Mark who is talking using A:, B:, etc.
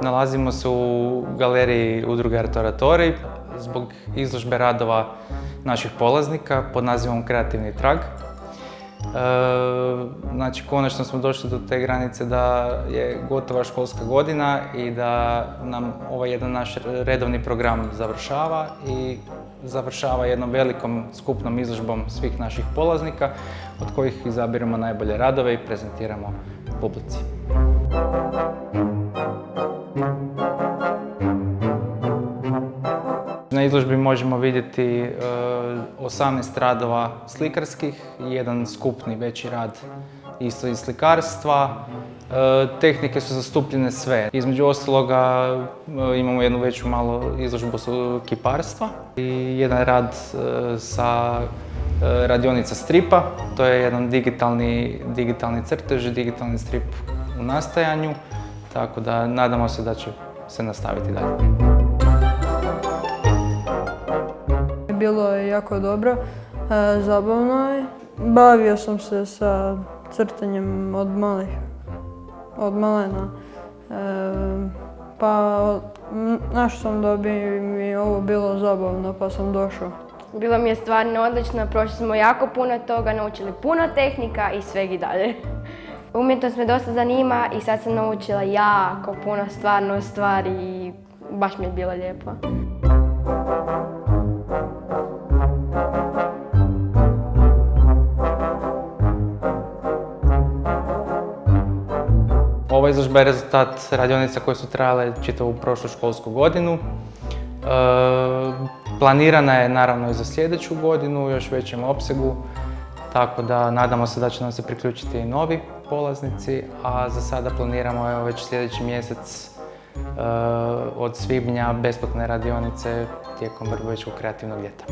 A: Nalazimo se u galeriji Udruge Art-Oratorij zbog izložbe radova naših polaznika pod nazivom Kreativni trag. Znači, konačno smo došli do te granice da je gotova školska godina i da nam ovaj jedan naš redovni program završava i završava jednom velikom skupnom izložbom svih naših polaznika, od kojih izabiramo najbolje radove i prezentiramo publici. Na izložbi možemo vidjeti 18 radova slikarskih i jedan skupni veći rad isto iz slikarstva. Tehnike su zastupljene sve. Između ostaloga imamo jednu veću malu izložbu kiparstva i jedan rad sa radionica stripa. To je jedan digitalni crtež, digitalni strip u nastajanju, tako da nadamo se da će se nastaviti dalje.
B: Bilo je jako dobro, zabavno je. Bavio sam se sa crtanjem od malena. Pa našao sam da bi mi ovo bilo zabavno, pa sam došao.
C: Bilo mi je stvarno odlično, prošli smo jako puno toga, naučili puno tehnika i sveg i dalje. Umjetnost me dosta zanima i sad sam naučila jako puno stvarno stvari i baš mi je bilo lijepo.
A: Ova izložba je rezultat radionica koje su trajale čitavu prošlu školsku godinu. Planirana je naravno i za sljedeću godinu u još većem opsegu, tako da nadamo se da će nam se priključiti i novi polaznici, a za sada planiramo već sljedeći mjesec od svibnja besplatne radionice tijekom Vrbovečkog kreativnog ljeta.